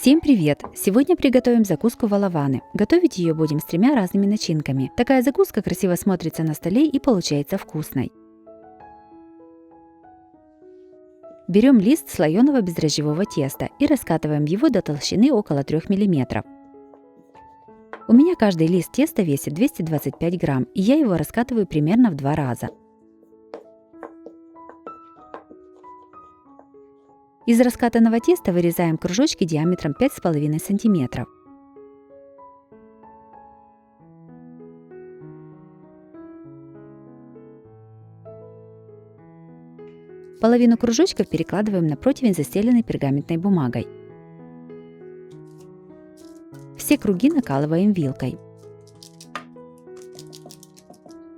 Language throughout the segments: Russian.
Всем привет! Сегодня приготовим закуску валаваны. Готовить ее будем с 3 разными начинками. Такая закуска красиво смотрится на столе и получается вкусной. Берем лист слоеного бездрожжевого теста и раскатываем его до толщины около 3 мм. У меня каждый лист теста весит 225 грамм, и я его раскатываю примерно в 2 раза. Из раскатанного теста вырезаем кружочки диаметром 5,5 см. Половину кружочков перекладываем на противень, застеленный пергаментной бумагой. Все круги накалываем вилкой.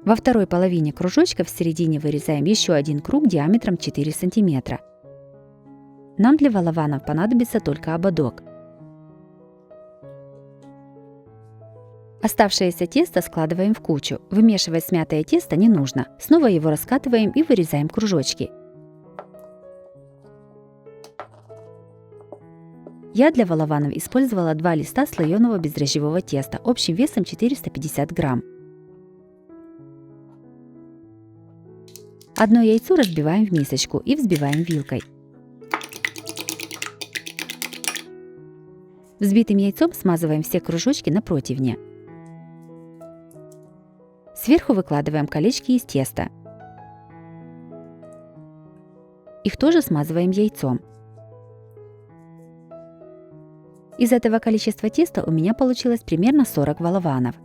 Во второй половине кружочка в середине вырезаем еще один круг диаметром 4 см. Нам для валаванов понадобится только ободок. Оставшееся тесто складываем в кучу. Вымешивать смятое тесто не нужно. Снова его раскатываем и вырезаем кружочки. Я для валаванов использовала 2 листа слоеного бездрожжевого теста общим весом 450 грамм. Одно яйцо разбиваем в мисочку и взбиваем вилкой. Взбитым яйцом смазываем все кружочки на противне. Сверху выкладываем колечки из теста. Их тоже смазываем яйцом. Из этого количества теста у меня получилось примерно 40 валаванов.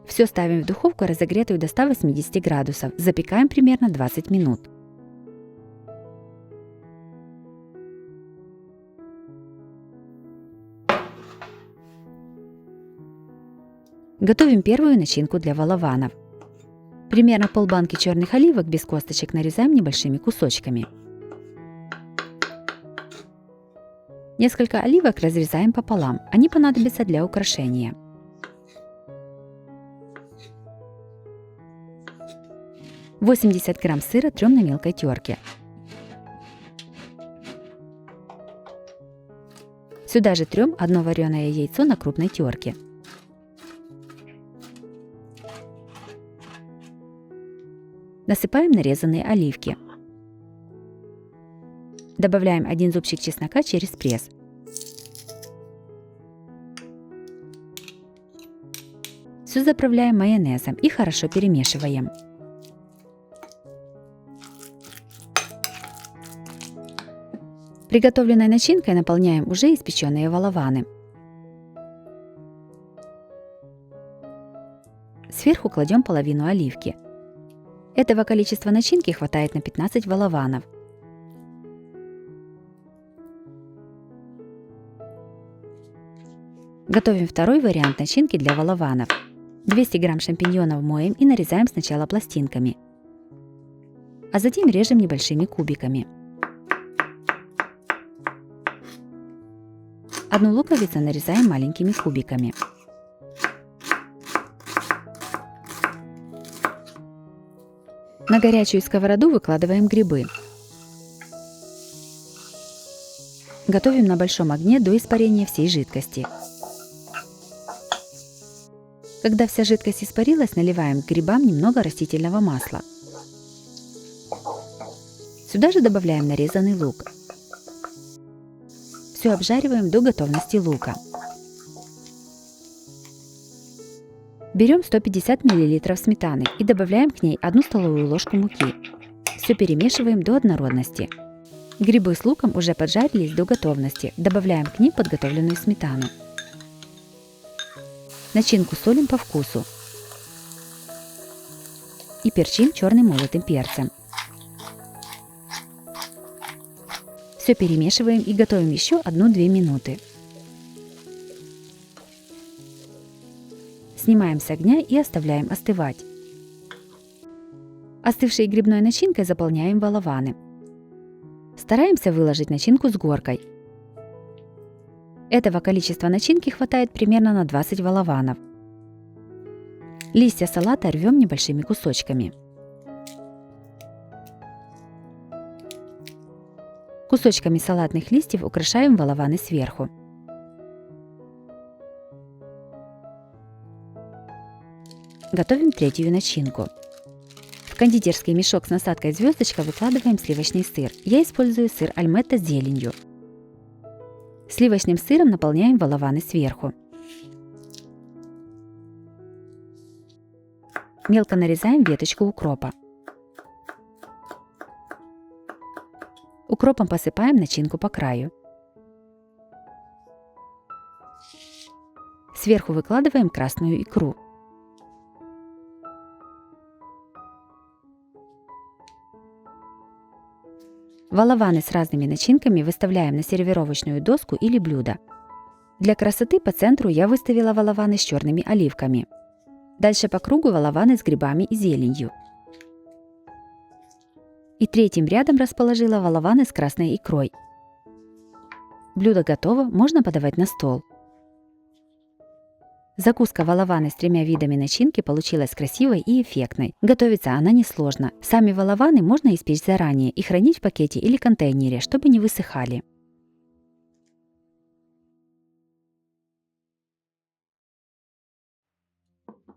Все ставим в духовку, разогретую до 180 градусов. Запекаем примерно 20 минут. Готовим первую начинку для валаванов. Примерно полбанки черных оливок без косточек нарезаем небольшими кусочками. Несколько оливок разрезаем пополам, они понадобятся для украшения. – 80 грамм сыра трем на мелкой терке. Сюда же трем одно вареное яйцо на крупной терке. Насыпаем нарезанные оливки. Добавляем 1 зубчик чеснока через пресс. Все заправляем майонезом и хорошо перемешиваем. Приготовленной начинкой наполняем уже испеченные валаваны. Сверху кладем половину оливки. Этого количества начинки хватает на 15 валаванов. Готовим второй вариант начинки для валаванов. 200 грамм шампиньонов моем и нарезаем сначала пластинками, а затем режем небольшими кубиками. Одну луковицу нарезаем маленькими кубиками. На горячую сковороду выкладываем грибы. Готовим на большом огне до испарения всей жидкости. Когда вся жидкость испарилась, наливаем к грибам немного растительного масла. Сюда же добавляем нарезанный лук. Все обжариваем до готовности лука. Берем 150 мл сметаны и добавляем к ней 1 столовую ложку муки. Все перемешиваем до однородности. Грибы с луком уже поджарились до готовности. Добавляем к ним подготовленную сметану. Начинку солим по вкусу и перчим черным молотым перцем. Все перемешиваем и готовим еще 1-2 минуты. Снимаем с огня и оставляем остывать. Остывшей грибной начинкой заполняем валаваны. Стараемся выложить начинку с горкой. Этого количества начинки хватает примерно на 20 валаванов. Листья салата рвем небольшими кусочками. Кусочками салатных листьев украшаем волованы сверху. Готовим третью начинку. В кондитерский мешок с насадкой звездочка выкладываем сливочный сыр. Я использую сыр альметто с зеленью. Сливочным сыром наполняем волованы сверху. Мелко нарезаем веточку укропа. Укропом посыпаем начинку по краю. Сверху выкладываем красную икру. Волованы с разными начинками выставляем на сервировочную доску или блюдо. Для красоты по центру я выставила волованы с черными оливками. Дальше по кругу волованы с грибами и зеленью. И третьим рядом расположила волованы с красной икрой. Блюдо готово, можно подавать на стол. Закуска волованы с 3 видами начинки получилась красивой и эффектной. Готовится она несложно. Сами волованы можно испечь заранее и хранить в пакете или контейнере, чтобы не высыхали.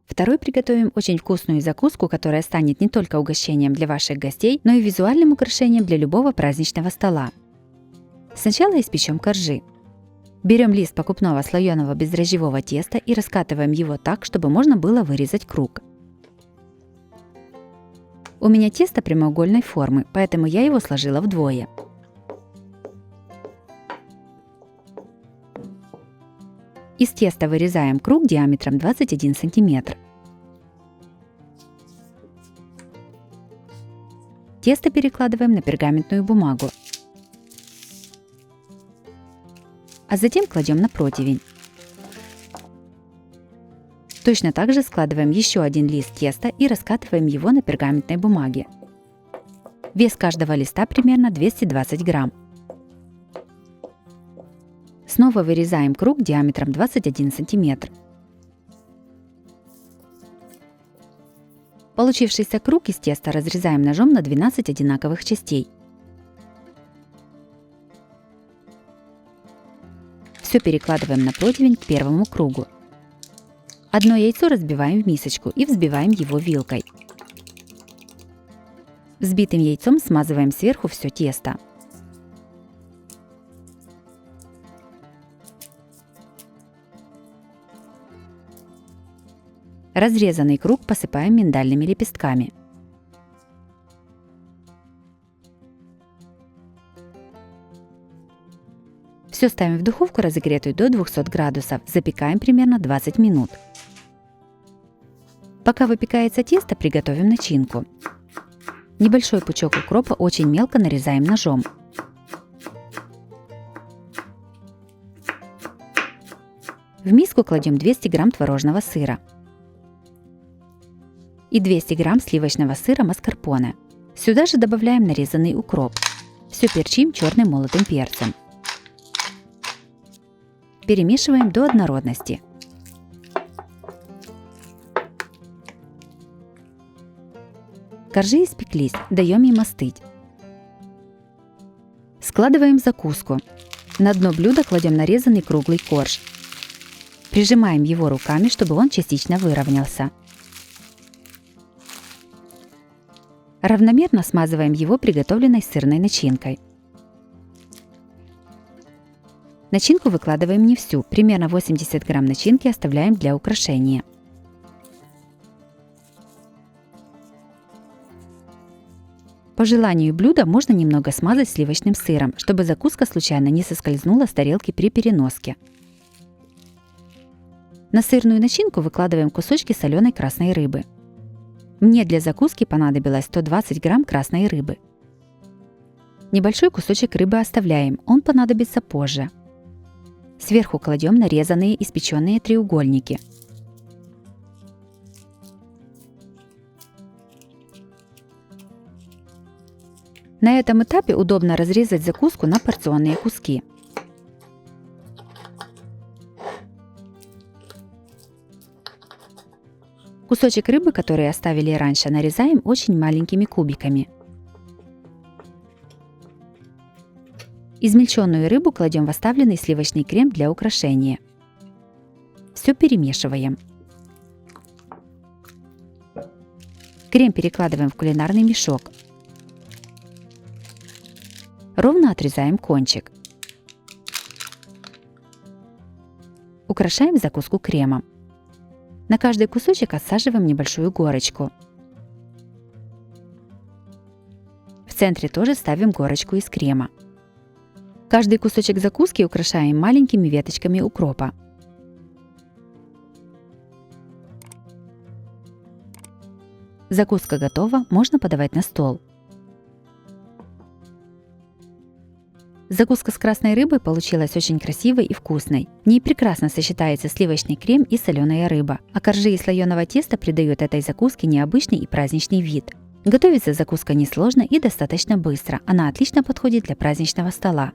Второй приготовим очень вкусную закуску, которая станет не только угощением для ваших гостей, но и визуальным украшением для любого праздничного стола. Сначала испечем коржи. Берем лист покупного слоеного бездрожжевого теста и раскатываем его так, чтобы можно было вырезать круг. У меня тесто прямоугольной формы, поэтому я его сложила вдвое. Из теста вырезаем круг диаметром 21 см. Тесто перекладываем на пергаментную бумагу, а затем кладем на противень. Точно так же складываем еще один лист теста и раскатываем его на пергаментной бумаге. Вес каждого листа примерно 220 грамм. Снова вырезаем круг диаметром 21 см. Получившийся круг из теста разрезаем ножом на 12 одинаковых частей. Все перекладываем на противень к первому кругу. Одно яйцо разбиваем в мисочку и взбиваем его вилкой. Взбитым яйцом смазываем сверху все тесто. Разрезанный круг посыпаем миндальными лепестками. Все ставим в духовку, разогретую до 200 градусов. Запекаем примерно 20 минут. Пока выпекается тесто, приготовим начинку. Небольшой пучок укропа очень мелко нарезаем ножом. В миску кладем 200 грамм творожного сыра и 200 грамм сливочного сыра маскарпоне. Сюда же добавляем нарезанный укроп. Все перчим черным молотым перцем. Перемешиваем до однородности. Коржи испеклись, даем им остыть. Складываем закуску. На дно блюда кладем нарезанный круглый корж. Прижимаем его руками, чтобы он частично выровнялся. Равномерно смазываем его приготовленной сырной начинкой. Начинку выкладываем не всю, примерно 80 грамм начинки оставляем для украшения. По желанию блюда можно немного смазать сливочным сыром, чтобы закуска случайно не соскользнула с тарелки при переноске. На сырную начинку выкладываем кусочки соленой красной рыбы. Мне для закуски понадобилось 120 грамм красной рыбы. Небольшой кусочек рыбы оставляем, он понадобится позже. Сверху кладем нарезанные испеченные треугольники. На этом этапе удобно разрезать закуску на порционные куски. Кусочек рыбы, который оставили раньше, нарезаем очень маленькими кубиками. Измельченную рыбу кладем в оставленный сливочный крем для украшения. Все перемешиваем. Крем перекладываем в кулинарный мешок. Ровно отрезаем кончик. Украшаем закуску кремом. На каждый кусочек отсаживаем небольшую горочку. В центре тоже ставим горочку из крема. Каждый кусочек закуски украшаем маленькими веточками укропа. Закуска готова, можно подавать на стол. Закуска с красной рыбой получилась очень красивой и вкусной. В ней прекрасно сочетается сливочный крем и соленая рыба, а коржи из слоеного теста придают этой закуске необычный и праздничный вид. Готовится закуска несложно и достаточно быстро, она отлично подходит для праздничного стола.